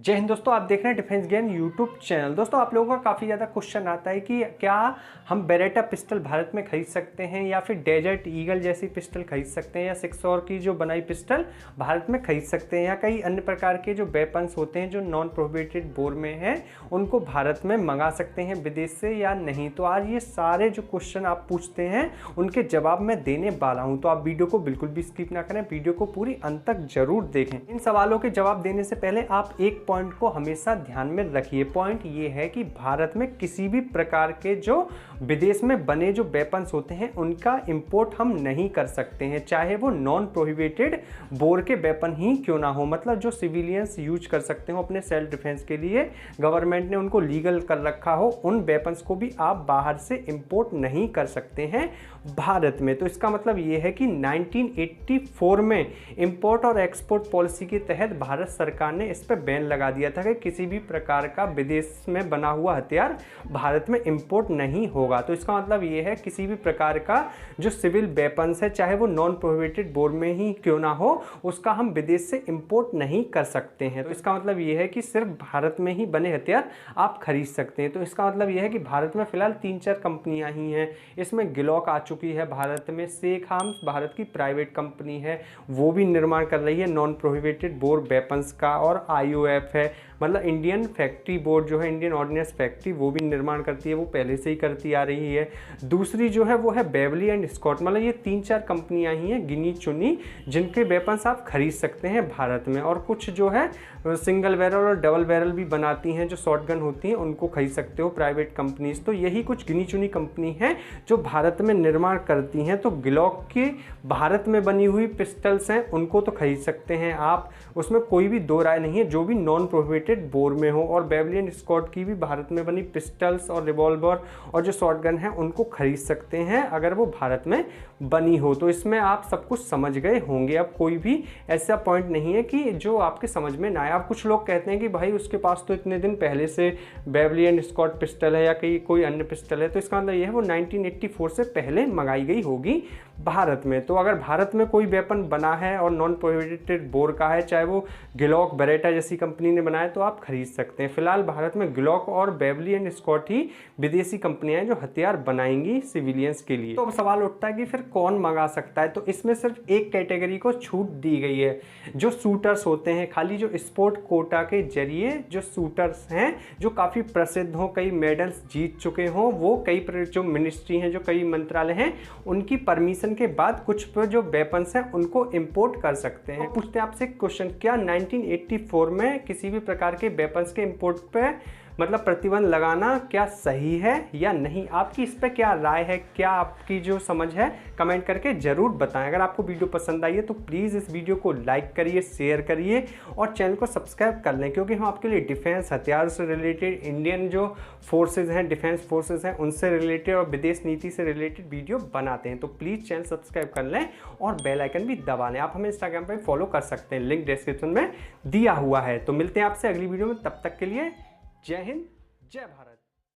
जय हिंद दोस्तों, आप देख रहे हैं डिफेंस ज्ञान यूट्यूब चैनल। दोस्तों, आप लोगों का काफ़ी ज़्यादा क्वेश्चन आता है कि क्या हम बेरेटा पिस्टल भारत में खरीद सकते हैं या फिर डेजर्ट ईगल जैसी पिस्टल खरीद सकते हैं या 6 और की जो बनाई पिस्टल भारत में खरीद सकते हैं या कई अन्य प्रकार के जो वेपन्स होते हैं जो नॉन प्रोहिबिटेड बोर में हैं उनको भारत में मंगा सकते हैं विदेश से या नहीं। तो आज ये सारे जो क्वेश्चन आप पूछते हैं उनके जवाब मैं देने वाला हूँ, तो आप वीडियो को बिल्कुल भी स्किप ना करें, वीडियो को पूरी अंत तक जरूर देखें। इन सवालों के जवाब देने से पहले आप एक पॉइंट को हमेशा ध्यान में रखिए। पॉइंट ये है कि भारत में किसी भी प्रकार के जो विदेश में बने जो वेपन्स होते हैं उनका इंपोर्ट हम नहीं कर सकते हैं, चाहे वो नॉन प्रोहिबिटेड बोर के वेपन ही क्यों ना हो। मतलब जो सिविलियंस यूज कर सकते हो अपने सेल्फ डिफेंस के लिए, गवर्नमेंट ने उनको लीगल कर रखा हो, उन वेपन्स को भी आप बाहर से इंपोर्ट नहीं कर सकते हैं भारत में। तो इसका मतलब ये है कि 1984 में इंपोर्ट और एक्सपोर्ट पॉलिसी के तहत भारत सरकार ने इस पर बैन लगा दिया था कि किसी भी प्रकार का विदेश में बना हुआ हथियार भारत में इंपोर्ट नहीं होगा। तो इसका मतलब ये है किसी भी प्रकार का जो सिविल वेपन्स है, चाहे वो नॉन प्रोहिबिटेड बोर में ही क्यों ना हो, उसका हम विदेश से इंपोर्ट नहीं कर सकते हैं। तो इसका मतलब ये है कि सिर्फ भारत में ही बने हथियार आप खरीद सकते हैं। तो इसका मतलब ये है कि भारत में फिलहाल 3-4 कंपनियां ही हैं। इसमें ग्लॉक आ चुकी है भारत में, फायरआर्म्स भारत की प्राइवेट कंपनी है, वो भी निर्माण कर रही है नॉन प्रोहिबिटेड बोर वेपन्स का, और IOF है, मतलब इंडियन फैक्ट्री बोर्ड जो है, इंडियन ऑर्डिनेंस फैक्ट्री, वो भी निर्माण करती है, वो पहले से ही करती आ रही है। दूसरी जो है वो है बेवली एंड स्कॉट। मतलब ये 3-4 कंपनियां ही हैं गिनी चुनी जिनके वेपन्स आप खरीद सकते हैं भारत में। और कुछ जो है सिंगल बैरल और डबल बैरल भी बनाती हैं, जो शॉटगन होती हैं, उनको खरीद सकते हो प्राइवेट कंपनीज। तो यही कुछ गिनी चुनी कंपनी है जो भारत में निर्माण करती हैं। तो ग्लॉक की भारत में बनी हुई पिस्टल्स हैं उनको तो खरीद सकते हैं आप, उसमें कोई भी दो राय नहीं है, जो भी नॉन प्रोहिबिटेड बोर में हो। और बेवली एंड स्कॉट की भी भारत में बनी पिस्टल्स और रिवॉल्वर और जो शॉटगन है उनको खरीद सकते हैं अगर वो भारत में बनी हो। तो इसमें आप सब कुछ समझ गए होंगे। अब कोई भी ऐसा पॉइंट नहीं है कि जो आपके समझ में ना आए। अब कुछ लोग कहते हैं कि भाई उसके पास तो इतने दिन पहले से बेवली एंड स्कॉट पिस्टल है या कोई अन्य पिस्टल है, तो इसका मतलब ये है वो 1984 से पहले मंगाई गई होगी भारत में। तो अगर भारत में कोई वेपन बना है और नॉन प्रोहिबिटेड बोर का है, चाहे वो ग्लॉक बरेटा जैसी कंपनी ने बनाया, तो आप खरीद सकते हैं। फिलहाल भारत में ग्लॉक और बेवली एंड स्कॉट ही विदेशी कंपनियां हैं जो हथियार बनाएंगी सिविलियंस के लिए। तो अब सवाल उठता है कि फिर कौन मंगा सकता है। तो इसमें सिर्फ एक कैटेगरी को छूट दी गई है, जो शूटर्स होते हैं। खाली जो स्पोर्ट कोटा के जरिए जो शूटर्स हैं जो काफ़ी प्रसिद्ध हों, कई मेडल्स जीत चुके हों, वो कई जो मिनिस्ट्री हैं, जो कई मंत्रालय हैं, उनकी परमिशन के बाद कुछ पर जो वेपन्स हैं उनको इंपोर्ट कर सकते हैं। पूछते हैं आपसे क्वेश्चन, क्या 1984 में किसी भी प्रकार के वेपन्स के इंपोर्ट पे मतलब प्रतिबंध लगाना क्या सही है या नहीं? आपकी इस पर क्या राय है, क्या आपकी जो समझ है, कमेंट करके जरूर बताएं। अगर आपको वीडियो पसंद आई है तो प्लीज़ इस वीडियो को लाइक करिए, शेयर करिए और चैनल को सब्सक्राइब कर लें, क्योंकि हम आपके लिए डिफेंस हथियार से रिलेटेड, इंडियन जो फोर्सेज हैं, डिफेंस फोर्सेज हैं, उनसे रिलेटेड और विदेश नीति से रिलेटेड वीडियो बनाते हैं। तो प्लीज़ चैनल सब्सक्राइब कर लें और बेल आइकन भी दबा लें। आप हमें इंस्टाग्राम पर फॉलो कर सकते हैं, लिंक डिस्क्रिप्शन में दिया हुआ है। तो मिलते हैं आपसे अगली वीडियो में, तब तक के लिए जय हिंद, जय भारत।